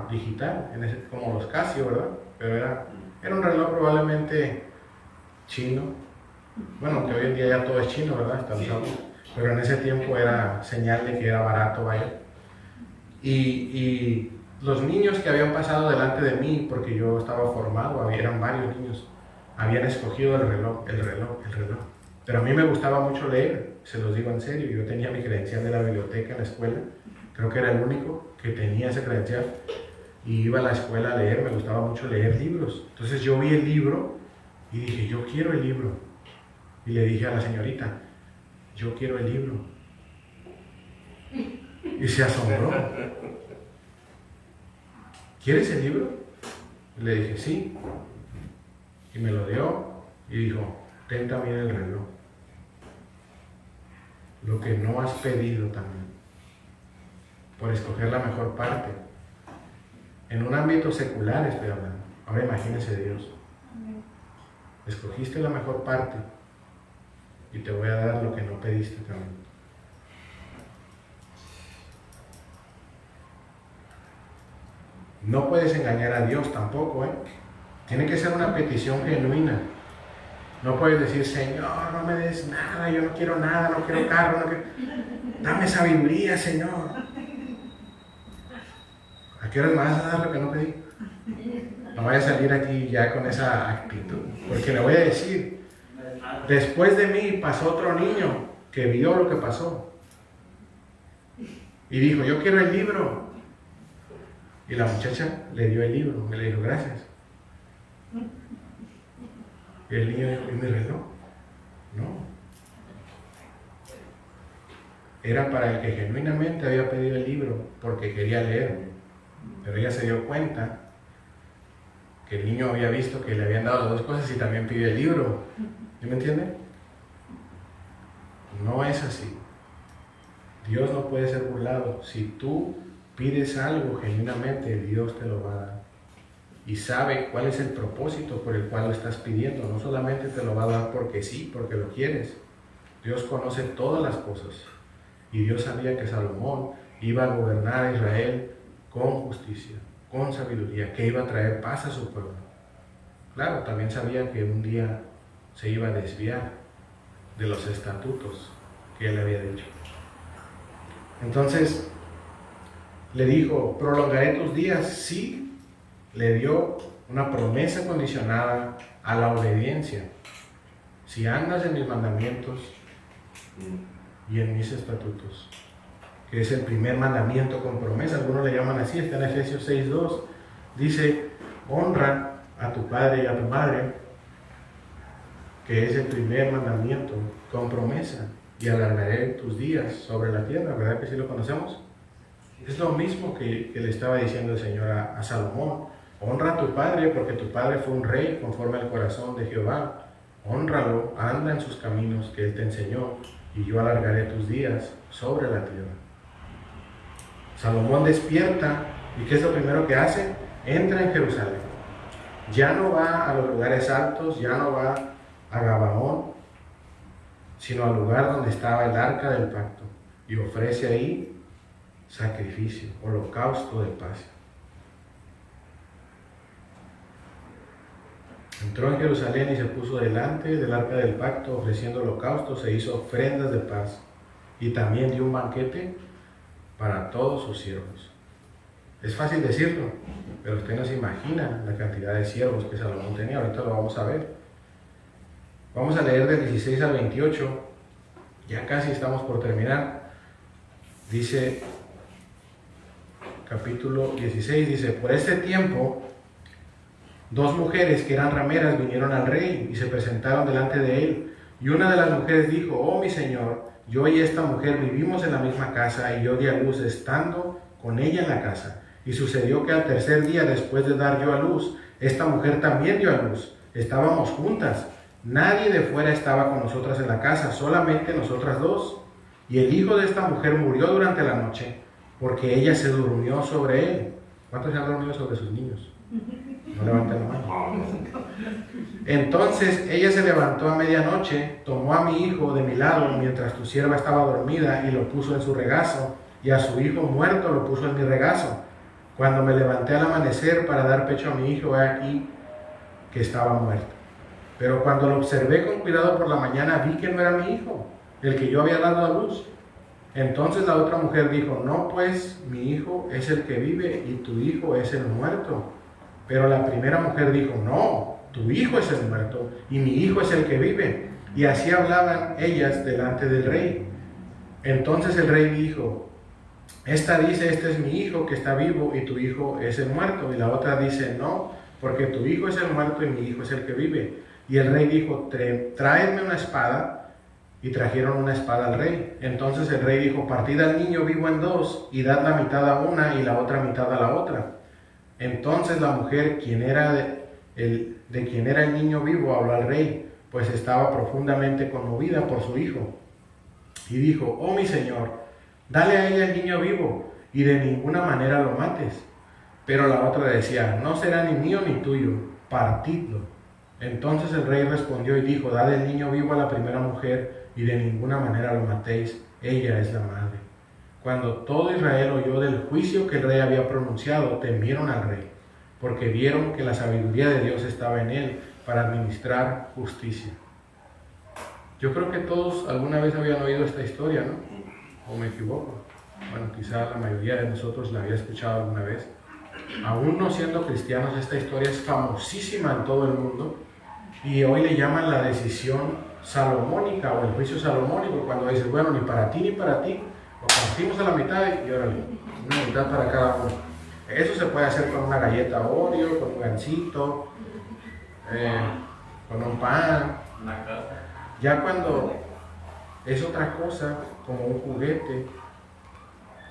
digital, como los Casio, ¿verdad? Pero era un reloj probablemente chino, bueno, que hoy en día ya todo es chino, ¿verdad? Pero en ese tiempo era señal de que era barato, vaya. Y los niños que habían pasado delante de mí, porque yo estaba formado, eran varios niños, habían escogido el reloj. Pero a mí me gustaba mucho leer, se los digo en serio. Yo tenía mi credencial de la biblioteca en la escuela, creo que era el único que tenía esa credencial, y iba a la escuela a leer, me gustaba mucho leer libros. Entonces yo vi el libro y dije, yo quiero el libro. Y le dije a la señorita, yo quiero el libro. Y se asombró. ¿Quieres el libro? Y le dije, sí. Y me lo dio y dijo, ten también el reloj. Lo que no has pedido también, por escoger la mejor parte. En un ámbito secular estoy hablando. Ahora imagínese Dios. Escogiste la mejor parte y te voy a dar lo que no pediste también. No puedes engañar a Dios tampoco, ¿eh? Tiene que ser una petición genuina. No puedes decir, Señor, no me des nada, yo no quiero nada, no quiero carro, dame sabiduría, Señor. ¿A qué hora me vas a dar lo que no pedí? No voy a salir aquí ya con esa actitud, porque le voy a decir, después de mí pasó otro niño que vio lo que pasó y dijo, yo quiero el libro. Y la muchacha le dio el libro y le dijo, gracias. Y el niño dijo, ¿y mi reloj? No. Era para el que genuinamente había pedido el libro porque quería leerlo. Pero ella se dio cuenta que el niño había visto que le habían dado las dos cosas y también pidió el libro. ¿Sí me entiende? No es así. Dios no puede ser burlado. Si tú pides algo genuinamente, Dios te lo va a dar. Y sabe cuál es el propósito por el cual lo estás pidiendo. No solamente te lo va a dar porque sí, porque lo quieres. Dios conoce todas las cosas. Y Dios sabía que Salomón iba a gobernar a Israel con justicia, con sabiduría, que iba a traer paz a su pueblo. Claro, también sabía que un día se iba a desviar de los estatutos que él había dicho. Entonces, le dijo, prolongaré tus días. Sí, le dio una promesa condicionada a la obediencia. Si andas en mis mandamientos y en mis estatutos, que es el primer mandamiento con promesa, algunos le llaman así, está en Efesios 6:2, dice, honra a tu padre y a tu madre, que es el primer mandamiento con promesa, y alargaré tus días sobre la tierra. ¿Verdad que sí lo conocemos? Es lo mismo que le estaba diciendo el Señor a Salomón. Honra a tu padre, porque tu padre fue un rey conforme al corazón de Jehová. Hónralo, anda en sus caminos que él te enseñó, y yo alargaré tus días sobre la tierra. Salomón despierta, ¿y qué es lo primero que hace? Entra en Jerusalén. Ya no va a los lugares altos, ya no va a Gabaón, sino al lugar donde estaba el arca del pacto, y ofrece ahí sacrificio, holocausto de paz. Entró en Jerusalén y se puso delante del arca del pacto, ofreciendo holocaustos, e hizo ofrendas de paz, y también dio un banquete para todos sus siervos. Es fácil decirlo, pero usted no se imagina la cantidad de siervos que Salomón tenía. Ahorita lo vamos a ver. Vamos a leer del 16 al 28, ya casi estamos por terminar. Dice, capítulo 16, dice: por este tiempo, dos mujeres que eran rameras vinieron al rey y se presentaron delante de él. Y una de las mujeres dijo: oh mi señor, yo y esta mujer vivimos en la misma casa, y yo di a luz estando con ella en la casa. Y sucedió que al tercer día, después de dar yo a luz, esta mujer también dio a luz. Estábamos juntas. Nadie de fuera estaba con nosotras en la casa, solamente nosotras dos. Y el hijo de esta mujer murió durante la noche, porque ella se durmió sobre él. ¿Cuántos se han dormido sobre sus niños? No levanten la mano. Entonces ella se levantó a medianoche, tomó a mi hijo de mi lado mientras tu sierva estaba dormida y lo puso en su regazo, y a su hijo muerto lo puso en mi regazo. Cuando me levanté al amanecer para dar pecho a mi hijo, he aquí que estaba muerto. Pero cuando lo observé con cuidado por la mañana, vi que no era mi hijo, el que yo había dado a luz. Entonces la otra mujer dijo: no, pues mi hijo es el que vive y tu hijo es el muerto. Pero la primera mujer dijo: no, tu hijo es el muerto y mi hijo es el que vive. Y así hablaban ellas delante del rey. Entonces el rey dijo: esta dice: este es mi hijo que está vivo y tu hijo es el muerto. Y la otra dice: no, porque tu hijo es el muerto y mi hijo es el que vive. Y el rey dijo: tráeme una espada. Y trajeron una espada al rey. Entonces el rey dijo: partid al niño vivo en dos, y dad la mitad a una y la otra mitad a la otra. Entonces la mujer, quien era de quien era el niño vivo, habló al rey, pues estaba profundamente conmovida por su hijo. Y dijo: oh mi señor, dale a ella el niño vivo, y de ninguna manera lo mates. Pero la otra decía: no será ni mío ni tuyo, partidlo. Entonces el rey respondió y dijo: dad el niño vivo a la primera mujer, y de ninguna manera lo matéis, ella es la madre. Cuando todo Israel oyó del juicio que el rey había pronunciado, temieron al rey, porque vieron que la sabiduría de Dios estaba en él para administrar justicia. Yo creo que todos alguna vez habían oído esta historia, ¿no? ¿O me equivoco? Bueno, quizá la mayoría de nosotros la había escuchado alguna vez. Aún no siendo cristianos, esta historia es famosísima en todo el mundo, y hoy le llaman la decisión salomónica o el juicio salomónico, cuando dice: bueno, ni para ti, lo partimos a la mitad y órale, una mitad para cada uno. Eso se puede hacer con una galleta Oreo, con un gansito, con un pan. Ya cuando es otra cosa, como un juguete,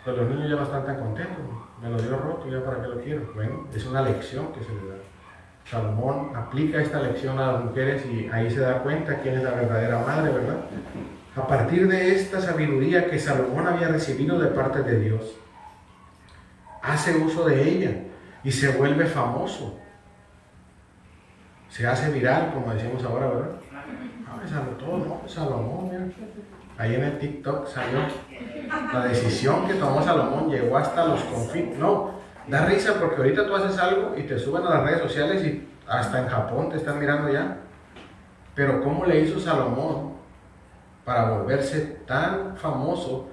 pues los niños ya no están tan contentos. Me lo dio roto, ya para qué lo quiero. Bueno, es una lección que se le da. Salomón aplica esta lección a las mujeres y ahí se da cuenta quién es la verdadera madre, ¿verdad? A partir de esta sabiduría que Salomón había recibido de parte de Dios, hace uso de ella y se vuelve famoso. Se hace viral, como decimos ahora, ¿verdad? Salomón, mira. Ahí en el TikTok salió la decisión que tomó Salomón, llegó hasta los confines. No, da risa porque ahorita tú haces algo y te suben a las redes sociales y hasta en Japón te están mirando ya. Pero ¿cómo le hizo Salomón para volverse tan famoso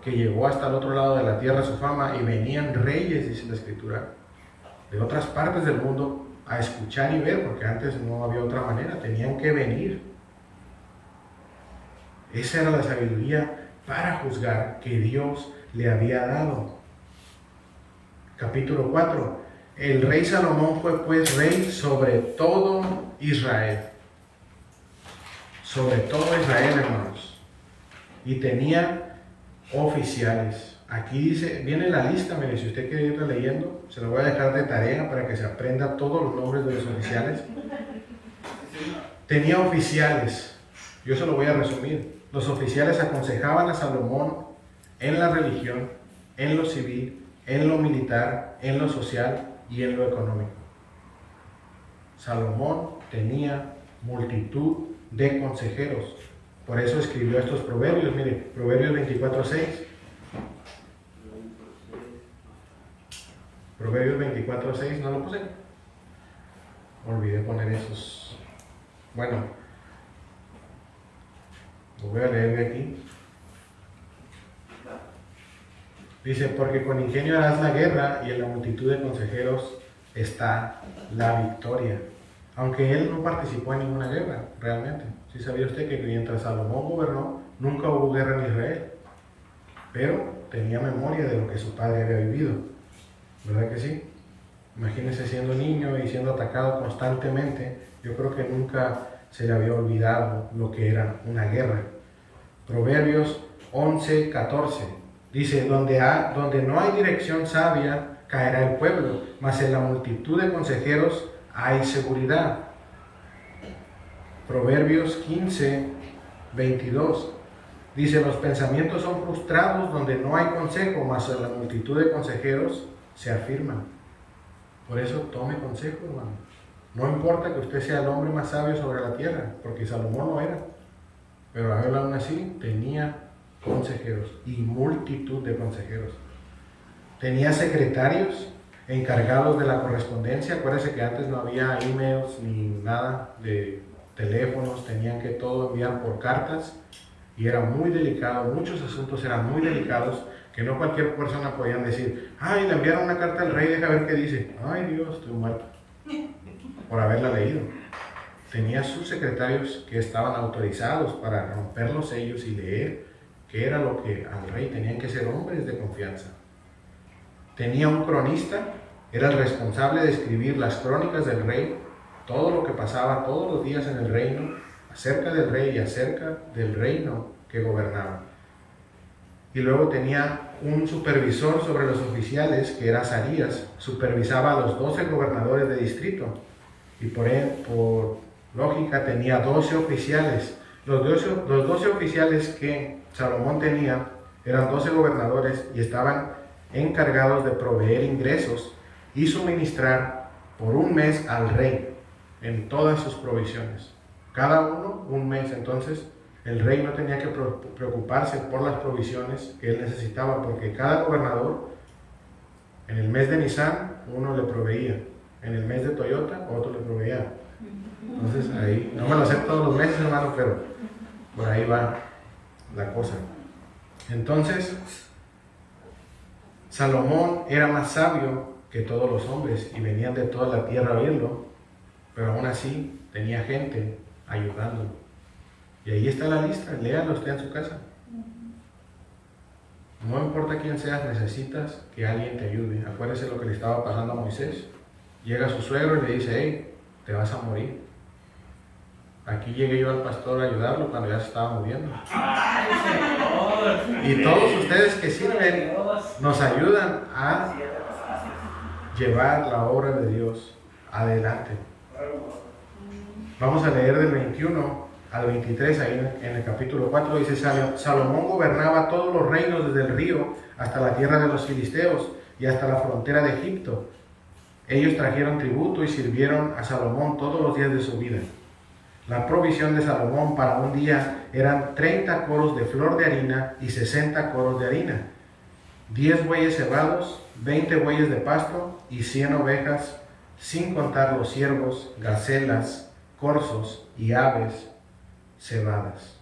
que llegó hasta el otro lado de la tierra su fama y venían reyes, dice la escritura, de otras partes del mundo a escuchar y ver, porque antes no había otra manera, tenían que venir? Esa era la sabiduría para juzgar que Dios le había dado. Capítulo 4. El rey Salomón fue pues rey sobre todo Israel. Sobre todo Israel, hermanos. Y tenía oficiales. Aquí dice, viene la lista, mire, si usted quiere irla leyendo, se lo voy a dejar de tarea para que se aprenda todos los nombres de los oficiales. Tenía oficiales. Yo se lo voy a resumir. Los oficiales aconsejaban a Salomón en la religión, en lo civil, en lo militar, en lo social y en lo económico. Salomón tenía multitud de consejeros. Por eso escribió estos proverbios. Mire, Proverbios 24:6. Proverbios 24:6, ¿no lo puse? Olvidé poner esos. Bueno, lo voy a leer de aquí. Dice: porque con ingenio harás la guerra y en la multitud de consejeros está la victoria. Aunque él no participó en ninguna guerra, realmente. ¿Sí sabía usted que mientras Salomón gobernó, nunca hubo guerra en Israel? Pero tenía memoria de lo que su padre había vivido. ¿Verdad que sí? Imagínense siendo niño y siendo atacado constantemente. Yo creo que nunca se le había olvidado lo que era una guerra. Proverbios 11:14 dice: donde no hay dirección sabia, caerá el pueblo, mas en la multitud de consejeros hay seguridad. Proverbios 15:22 dice: los pensamientos son frustrados donde no hay consejo, mas en la multitud de consejeros se afirman. Por eso tome consejo, hermano. No importa que usted sea el hombre más sabio sobre la tierra, porque Salomón no era, pero él aún así tenía consejeros y multitud de consejeros. Tenía secretarios encargados de la correspondencia. Acuérdense que antes no había emails ni nada de teléfonos, tenían que todo enviar por cartas y era muy delicado, muchos asuntos eran muy delicados que no cualquier persona podía decir: ay, le enviaron una carta al rey, deja ver qué dice. Ay, Dios, estoy muerto por haberla leído. Tenía sus secretarios que estaban autorizados para romper los sellos y leer qué era lo que al rey. Tenían que ser hombres de confianza. Tenía un cronista, era el responsable de escribir las crónicas del rey, todo lo que pasaba todos los días en el reino, acerca del rey y acerca del reino que gobernaba. Y luego tenía un supervisor sobre los oficiales, que era Azarías, supervisaba a los 12 gobernadores de distrito. Y por lógica tenía 12 oficiales. Los 12 oficiales que Salomón tenía eran 12 gobernadores y estaban encargados de proveer ingresos y suministrar por un mes al rey en todas sus provisiones. Cada uno un mes. Entonces el rey no tenía que preocuparse por las provisiones que él necesitaba, porque cada gobernador en el mes de Nisan uno le proveía, en el mes de Toyota otro le proveía. Entonces ahí, no me lo sé todos los meses, hermano, pero por ahí va la cosa. Entonces Salomón era más sabio que todos los hombres y venían de toda la tierra a oírlo, pero aún así tenía gente ayudándolo. Y ahí está la lista, léalo usted en su casa. No importa quién seas, necesitas que alguien te ayude. Acuérdese lo que le estaba pasando a Moisés. Llega su suegro y le dice: hey, te vas a morir. Aquí llegué yo al pastor a ayudarlo cuando ya se estaba muriendo. Y todos ustedes que sirven nos ayudan a llevar la obra de Dios adelante. Vamos a leer del 21 al 23, ahí en el capítulo 4, dice: Salomón gobernaba todos los reinos desde el río hasta la tierra de los filisteos y hasta la frontera de Egipto. Ellos trajeron tributo y sirvieron a Salomón todos los días de su vida. La provisión de Salomón para un día eran 30 coros de flor de harina y 60 coros de harina, 10 bueyes cebados, 20 bueyes de pasto y 100 ovejas, sin contar los ciervos, gacelas, corzos y aves cebadas.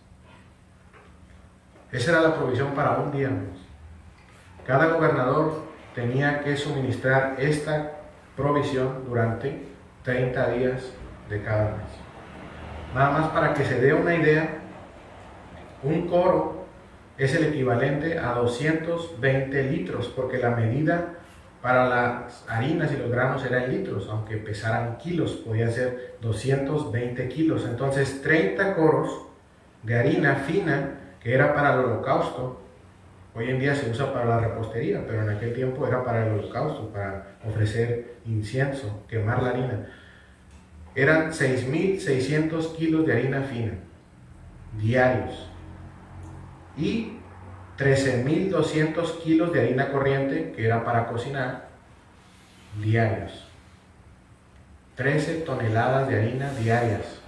Esa era la provisión para un día, amigos. Cada gobernador tenía que suministrar esta provisión durante 30 días de cada mes. Nada más para que se dé una idea, un coro es el equivalente a 220 litros, porque la medida para las harinas y los granos era en litros, aunque pesaran kilos, podía ser 220 kilos. Entonces 30 coros de harina fina, que era para el holocausto. Hoy en día se usa para la repostería, pero en aquel tiempo era para el holocausto, para ofrecer incienso, quemar la harina. Eran 6.600 kilos de harina fina, diarios, y 13.200 kilos de harina corriente, que era para cocinar, diarios. 13 toneladas de harina diarias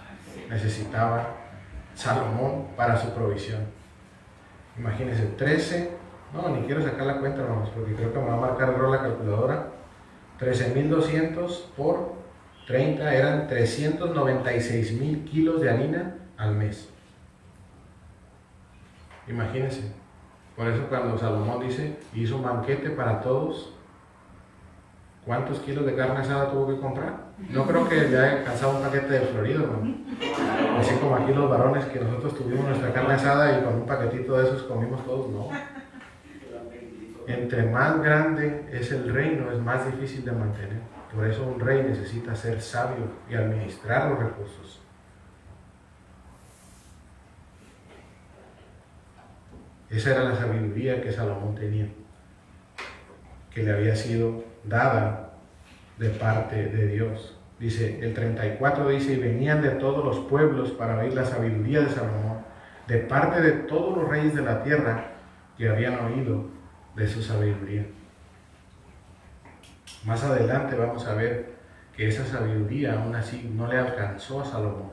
necesitaba Salomón para su provisión. Imagínense, 13, no, ni quiero sacar la cuenta, vamos, porque creo que me va a marcar error la calculadora. 13.200 por 30 eran 396.000 kilos de harina al mes. Imagínense. Por eso cuando Salomón dice, hizo un banquete para todos, ¿cuántos kilos de carne asada tuvo que comprar? No creo que le haya alcanzado un paquete de Florido, ¿no? Así como aquí los varones que nosotros tuvimos nuestra carne asada y con un paquetito de esos comimos todos, no. Entre más grande es el reino, es más difícil de mantener. Por eso un rey necesita ser sabio y administrar los recursos. Esa era la sabiduría que Salomón tenía, que le había sido dada de parte de Dios. Dice, el 34 dice, y venían de todos los pueblos para oír la sabiduría de Salomón, de parte de todos los reyes de la tierra que habían oído de su sabiduría. Más adelante vamos a ver que esa sabiduría aún así no le alcanzó a Salomón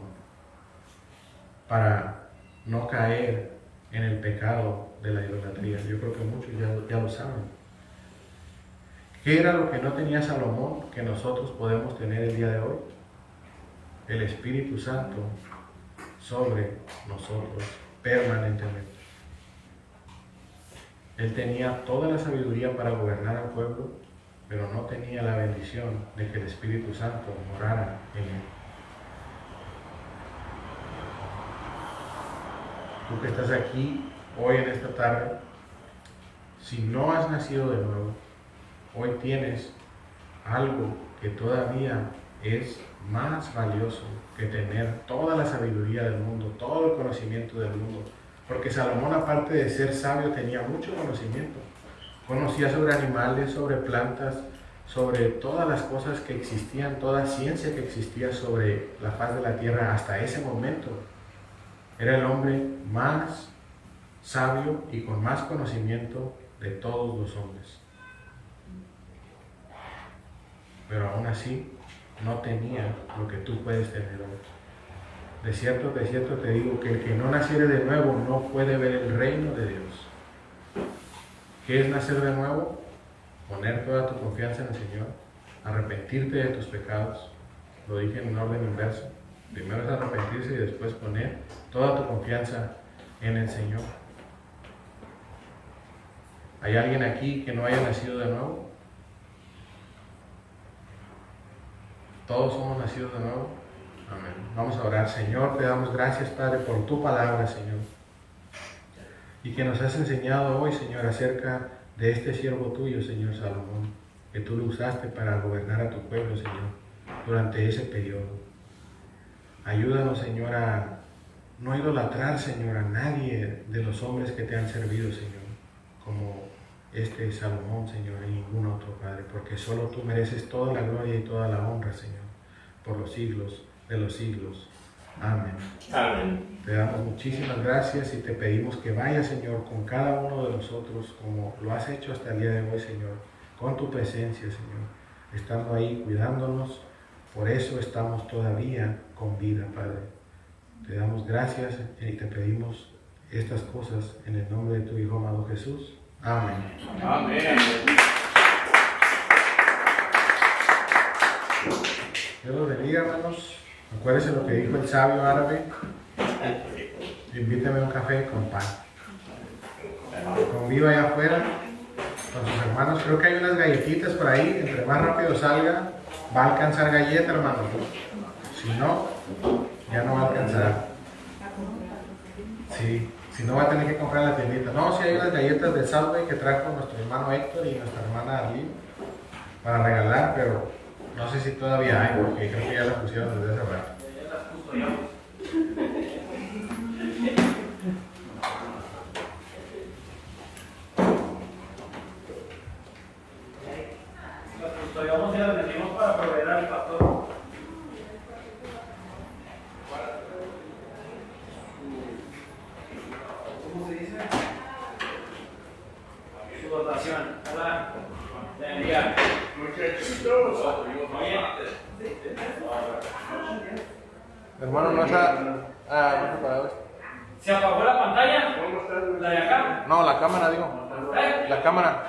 para no caer en el pecado de la idolatría. Yo creo que muchos ya lo saben. ¿Qué era lo que no tenía Salomón que nosotros podemos tener el día de hoy? El Espíritu Santo sobre nosotros permanentemente. Él tenía toda la sabiduría para gobernar al pueblo, pero no tenía la bendición de que el Espíritu Santo morara en él. Tú que estás aquí hoy en esta tarde, si no has nacido de nuevo, hoy tienes algo que todavía es más valioso que tener toda la sabiduría del mundo, todo el conocimiento del mundo. Porque Salomón, aparte de ser sabio, tenía mucho conocimiento. Conocía sobre animales, sobre plantas, sobre todas las cosas que existían, toda ciencia que existía sobre la faz de la tierra hasta ese momento. Era el hombre más sabio y con más conocimiento de todos los hombres. Pero aún así no tenía lo que tú puedes tener hoy. De cierto te digo que el que no naciere de nuevo no puede ver el reino de Dios. ¿Qué es nacer de nuevo? Poner toda tu confianza en el Señor, arrepentirte de tus pecados. Lo dije en un orden inverso. Primero es arrepentirse y después poner toda tu confianza en el Señor. ¿Hay alguien aquí que no haya nacido de nuevo? ¿Todos somos nacidos de nuevo? Amén. Vamos a orar. Señor, te damos gracias, Padre, por tu palabra, Señor. Y que nos has enseñado hoy, Señor, acerca de este siervo tuyo, Señor Salomón, que tú lo usaste para gobernar a tu pueblo, Señor, durante ese periodo. Ayúdanos, Señor, a no idolatrar, Señor, a nadie de los hombres que te han servido, Señor, como este Salomón, Señor, y ningún otro, Padre, porque solo tú mereces toda la gloria y toda la honra, Señor, por los siglos de los siglos. Amén. Amén. Te damos muchísimas gracias y te pedimos que vayas, Señor, con cada uno de nosotros, como lo has hecho hasta el día de hoy, Señor, con tu presencia, Señor, estando ahí cuidándonos. Por eso estamos todavía con vida, Padre. Te damos gracias y te pedimos estas cosas en el nombre de tu Hijo amado Jesús. Amén. Amén. Dios los bendiga, hermanos. Acuérdense lo que dijo el sabio árabe. Invítame a un café con pan. Conviva allá afuera con sus hermanos. Creo que hay unas galletitas por ahí. Entre más rápido salga, va a alcanzar galleta, hermano. Si no, ya no va a alcanzar. Sí, si no va a tener que comprar en la tiendita. No, si hay unas galletas de Subway que trajo nuestro hermano Héctor y nuestra hermana Arlene para regalar, pero no sé si todavía hay, porque creo que ya las pusieron desde hace rato. Las custodiamos y las metimos para proveer al pastor. ¿Cómo se dice? Su dotación. Hola. Bienvenida. Muchachitos. Hermano, no está. No está parado esto. ¿Se apagó la pantalla? ¿La de acá? No, la cámara, digo. La cámara.